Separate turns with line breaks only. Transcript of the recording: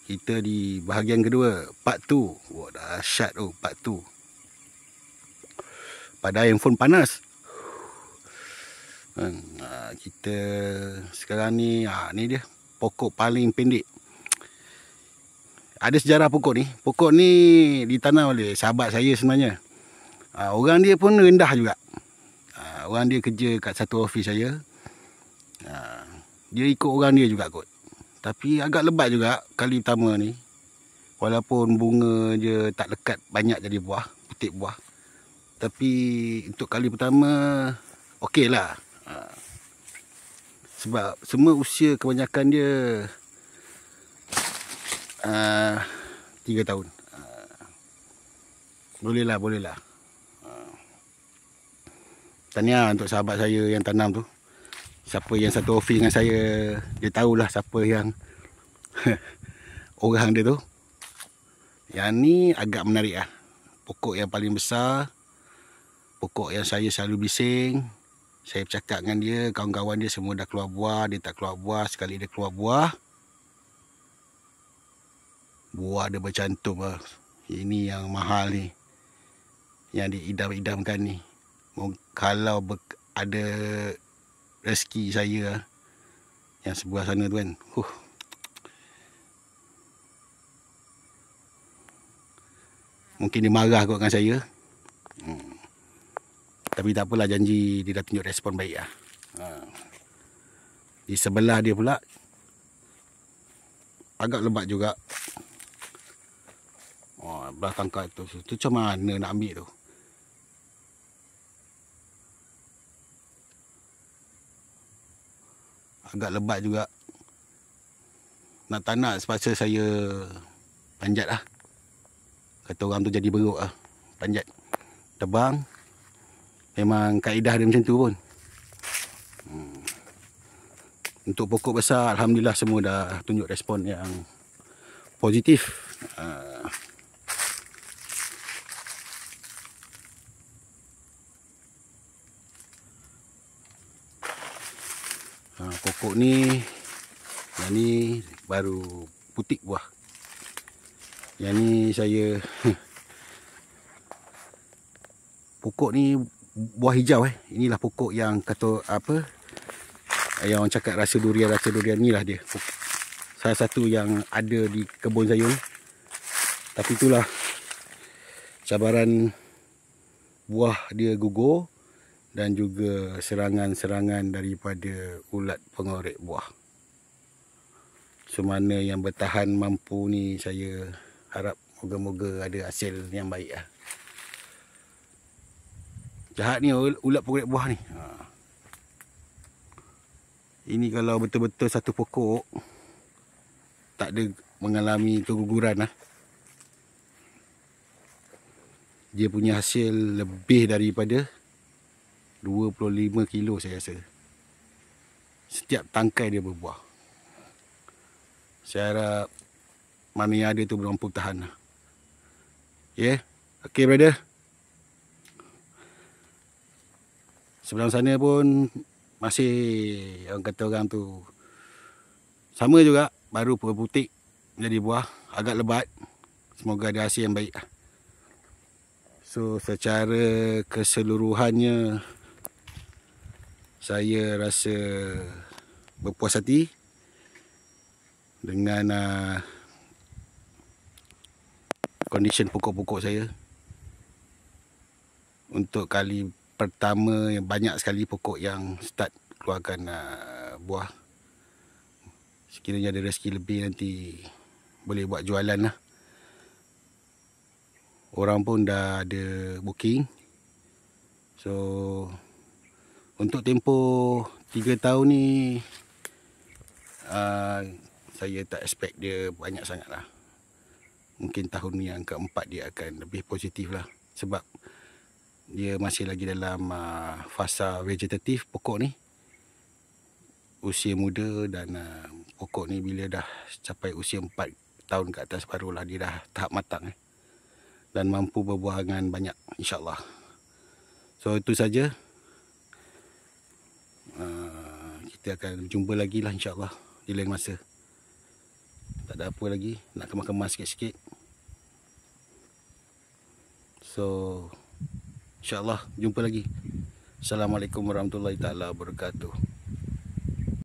Kita di bahagian kedua, part 2. Wah, dahsyat tu, part 2. Pada handphone panas. Kita sekarang ni, ni dia pokok paling pendek. Ada sejarah pokok ni. Pokok ni ditanam oleh sahabat saya sebenarnya. Orang dia pun rendah juga. Orang dia kerja kat satu office saya. Dia ikut orang dia juga kot. Tapi agak lebat juga kali pertama ni. Walaupun bunga je tak lekat banyak jadi buah, putik buah. Tapi untuk kali pertama okey lah. Sebab semua usia kebanyakan dia 3 tahun. Boleh lah. Tahniah untuk sahabat saya yang tanam tu. Siapa yang satu office dengan saya, dia tahulah siapa yang orang dia tu. Yang ni agak menarik lah. Pokok yang paling besar. Pokok yang saya selalu bising. Saya bercakap dengan dia, kawan-kawan dia semua dah keluar buah. Dia tak keluar buah. Sekali dia keluar buah, buah dia bercantum lah. Ini yang mahal ni, yang diidam-idamkan ni. Kalau ada rezeki saya yang sebelah sana tu kan, mungkin dia marah kot dengan saya. Tapi tak apalah, janji dia dah tunjuk respon baik lah. Di sebelah dia pula agak lebat juga. Belah tangkai tu macam mana nak ambil tu? Agak lebat juga. Nak tak nak sepatutnya saya panjat lah. Kata orang tu jadi beruk lah. Panjat, tebang. Memang kaedah dia macam tu pun. Untuk pokok besar, alhamdulillah semua dah tunjuk respon yang positif. Pokok ni, yang ni baru putik buah. Yang ni saya pokok ni buah hijau. Inilah pokok yang kata apa, yang orang cakap rasa durian ni lah dia. Salah satu yang ada di kebun saya ni. Tapi itulah cabaran, buah dia gugur. Dan juga serangan-serangan daripada ulat pengorek buah. Semana yang bertahan mampu ni, saya harap moga-moga ada hasil yang baik lah. Jahat ni ulat pengorek buah ni. Ini kalau betul-betul satu pokok tak ada mengalami keguguran lah, dia punya hasil lebih daripada 25 kilo saya rasa. Setiap tangkai dia berbuah. Saya harap mana yang ada tu mampu tahan lah. Okay brother. Sebelah sana pun masih, orang kata orang tu, sama juga, baru berputik jadi buah. Agak lebat. Semoga ada hasil yang baik. So secara keseluruhannya, saya rasa berpuas hati dengan kondisi pokok-pokok saya. Untuk kali pertama, yang banyak sekali pokok yang start keluarkan buah. Sekiranya ada rezeki lebih, nanti boleh buat jualan lah. Orang pun dah ada booking. So untuk tempoh 3 tahun ni, saya tak expect dia banyak sangat lah. Mungkin tahun ni yang keempat dia akan lebih positif lah. Sebab dia masih lagi dalam fasa vegetatif pokok ni. Usia muda, dan pokok ni bila dah capai usia 4 tahun ke atas, barulah dia dah tahap matang. Dan mampu berbuah dengan banyak, insyaAllah. So itu saja. Kita akan jumpa lagi lah insyaAllah di lain masa. Tak ada apa lagi, nak kemas-kemas sikit-sikit. So InsyaAllah jumpa lagi. Assalamualaikum warahmatullahi taala wabarakatuh.